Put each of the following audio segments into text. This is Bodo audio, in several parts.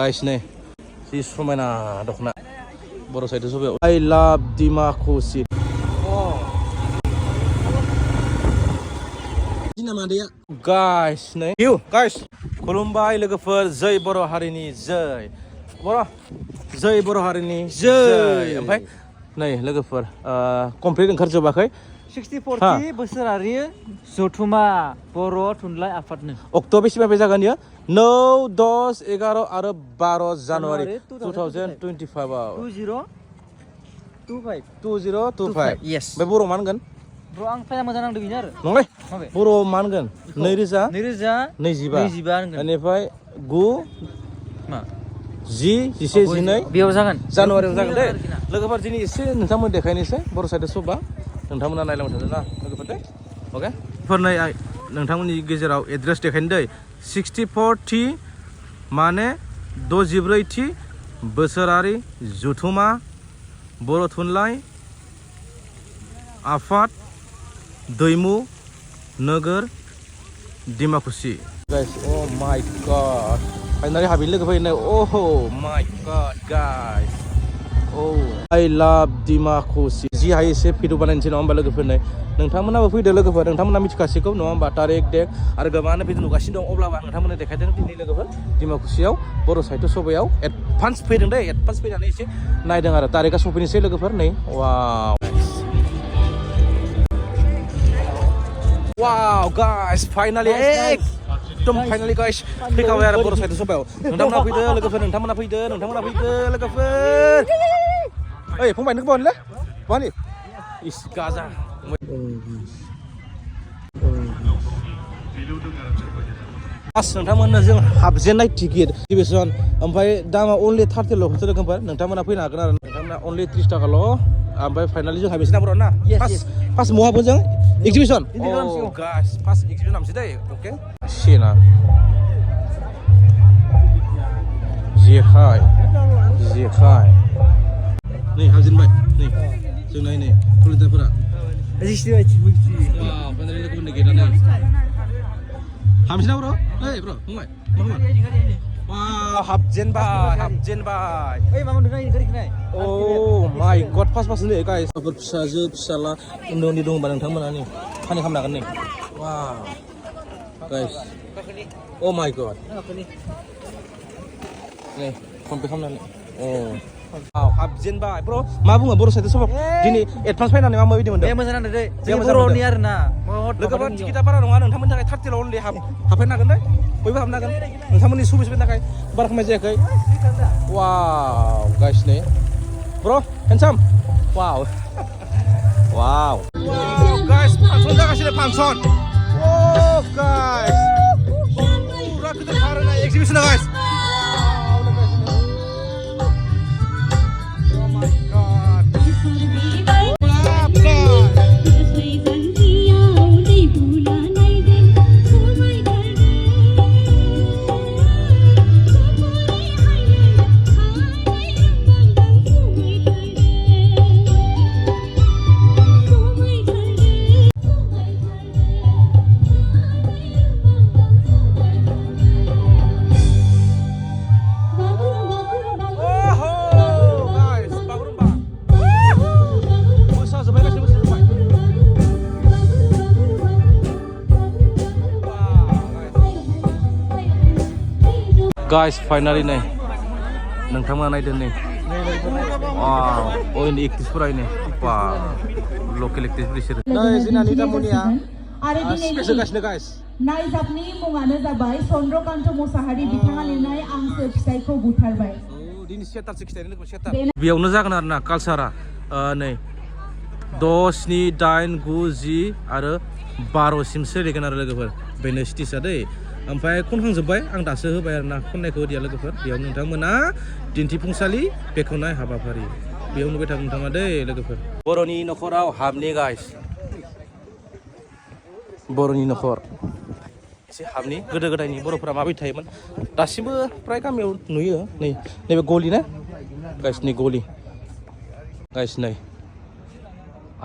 Guys nih, si समायना दख'ना बर' साइड सबायाव I love Dimakusi. Guys nih, guys खुलुमबाय लोगोफोर जय बर' हारिनि जय बर' हारिनि जय ओमफ्राय नै लोगोफोर कमप्लिट ओंखारजोबाखै 64 बोसोरारि जथुमा बर' थुनलाइ आफादनो अक्ट' बेसेबां जागोन इयो 9, 10, 11 आरो 12 जानुवारि 2025 आव 2025 yes ओमफ्य बर' मा होनगोन ब्र' आं फाया मोजां नांदों बेनो आरो नंलाय बर' मा होनगोन 2025 बेनिफ्राय 9 मा 10, 11, 12 बेयाव जागोन जानुवारियाव जागोन दे लोगोफोर दिनै एसे नोंथांमोन देखायनोसै बर' साइड सबा नोंथांमोना नायलांबाय थादों ना लोगोफोर दे अके फोरनै नोंथांमोननि गेजेराव एड्रेस देखायनो दै 64 माने 64 बोसोरारि जथुमा बर' थुनलाइ आफाद दैमु नोगोर Dimakuchi guys a my God finally हाबिन लोगो फैनाय oh my God guys Oh, I love Dimakusi. जि हायो एसे भिडिअ बानायनोसै नङा होमबा लोगोफोरनो नोंथांमोनाबो फैदो लोगोफोर नोंथांमोना मिथिखासिगौ नङा होमबा तारिक देक आरो गोबाङानो भिडिअ नुगासिनो दं अब्लाबो आं नोंथांमोननो देखायदों दिनै लोगोफोर डिमाकुसियाव बर' साहित्य सभायाव एडभान्स फैदों दे एडभान्स फैनानै एसे नायदों आरो तारिकआ सफैनोसै लोगोफोर नै वाव वाव गाइस फाइनाली एकदम फाइनाली गाइस फैखाबाय आरो बर' साहित्य सभायाव नोंथांमोना फैदो लोगोफोर नोंथांमोना फैदो लोगोफोर ओइ फंबाय नों बावनोलै बावनि इस गाजा फार्स्ट नोंथांमोननो जों हाबजेननाय टिकेट बेसेबां ओमफ्राय दामा अनलि 30 ल'खौसो लोगोफोर नोंथांमोना फैनो हागोन आरो नोंथांमोना अनलि 30 टाकाल' ओमफ्राय फाइनालि जों हाबैसै ना बर' ना फार्स्ट महाबो जों एक्जिबिसन गाइस फार्स्ट एक्जिबिसन हाबसै दै अके सेना जेखाय नै हाबजेनबाय नै जों नाय नै भलन्टियारफोरा फाइनालि लोगोफोरनि गेटआनो हाबसै ना ब्र' ओइ ब्र' फंबाय मा खालामो वाव हाबजेनबाय ओइ मामा नों नाय ओ माय गड फार्स्ट नै गाइस फिसाजो फिसाला उन्दै दं होनबा नोंथांमोना नै खानि खालामनो हागोन नै वाव गाइस ओ माय गड नै कमप्लिट खालामनानै हाबजेनबाय ब्र' मा बुङो बर' साइड सभा दिनै एडभान्स फायनानै मा बायदि मोनदों मोजां नांदों दै जोंनि बर'नि आरो ना लोगोफोर टिकेटआ बारा नङा नोंथांमोननि थाखाय 30 अनलि हाबफैनो हागोन दे बयबो हाबनो हागोन नोंथांमोननि सुबिदानि थाखाय बारा खमाय जायाखै वाव गाइस नै ब्र' हेन्डसाम वाव गाइस फांसन जागासिनो फांसन ओ गाइस पुरा गिदिर खारनाय एक्जिबिसन गाइस गाइस फाइनाली नै नोंथांमोना नायदों नै वाव ओइ एक्ट्रेसफोरा नै वाव लकेल एक्ट्रेस बिसोर नै जोंना नितामनिया आरो दिनै गाइस नायजाबनि मुङानो जाबाय चन्द्रकान्त मोसाहारि बिथाङा लिरनाय आंसो फिसाइखौ बुथारबाय दिनै सेटारसो खिथानो सेटार बेयावनो जागोन आरो ना कालसारा नै 10, 7, 8, 9, 10 आरो 12 सिम सोलिगोन आरो लोगोफोर बेनो स्टेजआ दै ओमफ्राय खनखांजोब्बाय आं दासो होबाय आरो ना खननायखौ होदिया लोगोफोर बेयाव नोंथांमोना दिन्थिफुंसालि बेखेवनाय हाबाफारि बेयाव नुबाय थागोन नोंथाङा दै लोगोफोर बर'नि न'खराव हाबनि गाइस बर'नि न'खर एसे हाबनि गोदो गोदायनि बर'फोरा माबायदि थायोमोन दासिमबो फ्राय गामियाव नुयो नै नैबे गलि ना गाइसनि गलि गाइस नै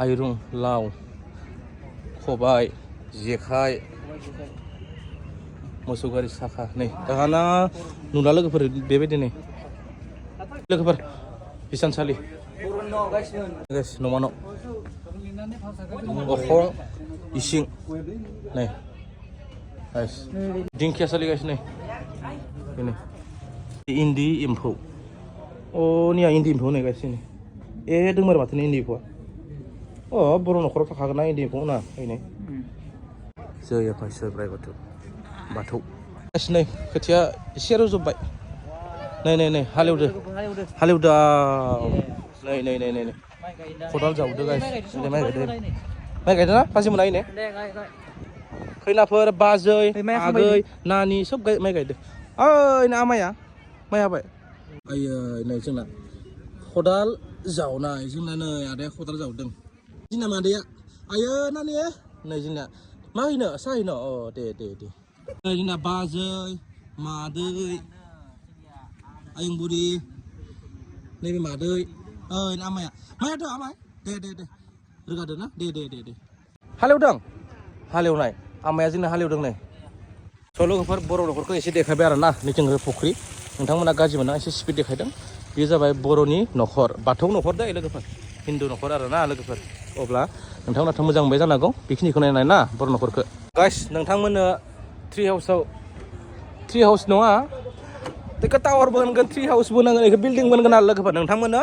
आइरुं लाव खबाइ जेखाइ मोसौ गारि साखा नै दाना नुला लोगोफोर बेबायदि नै लोगोफोर हिसानसालि गाइस न'मा न' अखं इसिं नै गाइस दिंखिया सोलिगासिनो नै बेनो इन्दि एम्फौ अ निया इन्दि एम्फौ नै गाइस नै दोंमार माथो इन्दि एम्फौआ अ बर' न'खराव थाखागोन ना इन्दि एम्फौ ना फैनाय जै आफा इसोर बोराइ बाथौ गाइस नै खोथिया एसे रज'बाय नै हालेवदो नै खदाल जावदो गाइस माइ गायदो ना फासि मोना इने खैनाफोर बाजै आगै नानि सब माइ गायदो ओइ ना माइ हाबाय आयै नै जोंना खदाल जावनाय जोंना नै आदाया खदाल जावदों जोंना मादैया आयै नानि नै जोंना मा हैनो सा हैनो अ दे नै जोंना बाजै मादै आयं बुरि नैबे मादै ओइ ना माइया माइयाथ' आमाय दे रोगादो ना दे हालेवदों हालेवनाय आमाया जोंना हालेवदों नै स' लोगोफोर बर' न'खरखौ एसे देखायबाय आरो ना नैथिं फुख्रि नोंथांमोना गाज्रि मोना एसे स्पिड देखायदों बेयो जाबाय बर'नि न'खर बाथौ न'खर दै लोगोफोर हिन्दु न'खर आरो ना लोगोफोर अब्ला नोंथांमोनाथ' मोजां मोनबाय जानांगौ बेखिनिखौ नायनाय ना बर' न'खरखौ गाइस नोंथांमोननो ट्रि हाउस नङा बेखौ टावारबो होनगोन ट्रि हाउसबो होनांगोन बेखौ बिल्डिंबो होनगोन आरो लोगोफोर नोंथांमोननो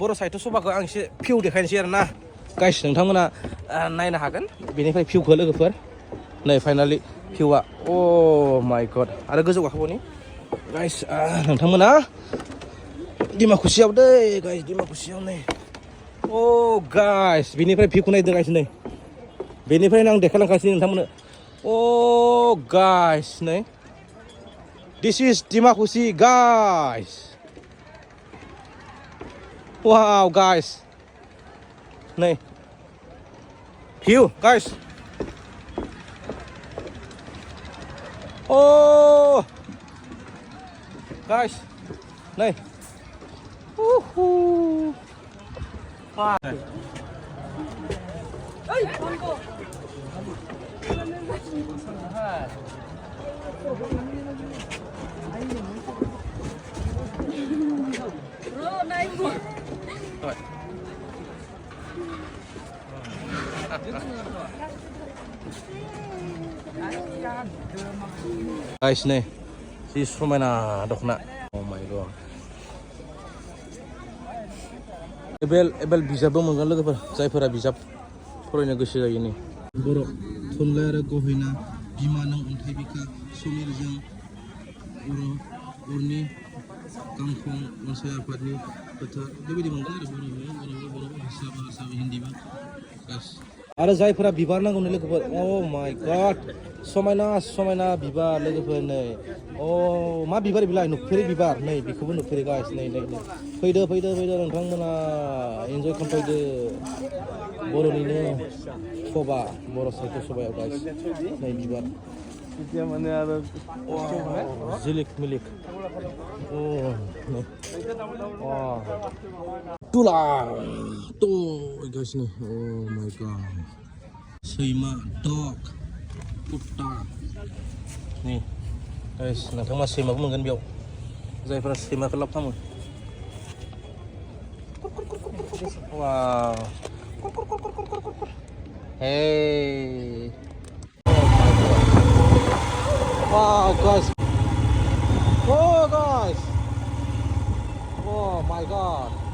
बर' साहित्य सभाखौ आं एसे भिउ देखायनोसै आरो ना गाइस नोंथांमोना नायनो हागोन बेनिफ्राय भिउखौ लोगोफोर नै फाइनालि भिउआ अ माइ गड आरो गोजौ गाखोबावनि गाइस नोंथांमोना डिमाकुसियाव दै गाइस डिमाकुसियाव नै अ गाइस बेनिफ्राय भिउखौ नायदो गाइस नै बेनिफ्रायनो आं देखायलांगासिनो नोंथांमोननो अ गाइस नै This is Dimakusi, guys. Wow, guys. Nih, view, guys. Oh, guys. Nih. Wah. Guys nih si समायना दख'ना oh my god एबेल बिजाबबो मोनगोन लोगोफोर जायफोरा बिजाब फरायनो गोसो जायो नै बर' थुनलाइ आरो गहेना बिमा नों अन्थाइ बिखा समिरजों अरनि गांखं अनसाय आफादनि फोथार बेबायदि मोनगोन आरो बर' भाषा हिन्दीबो आरो जायफोरा बिबार नांगौ नै लोगोफोर अ माय गड समायना बिबार लोगोफोर नै अ मा बिबार बिलाइ नुफेरै बिबार नै बेखौबो नुफेरै गाइस नै फैदो नोंथांमोना एन्जय खालामफैदो बर'निनो सभा बर' साहित्य सभायाव गाइस नै बिबार जिलिक मिलिक तुलां तो गाइस नै अ माय गड सैमा डग कुत्ता नै गाइस नोंथांमोना सैमाबो मोनगोन बेयाव जायफोरा सैमाखौ लाब खालामो वाव hey wow guys oh my god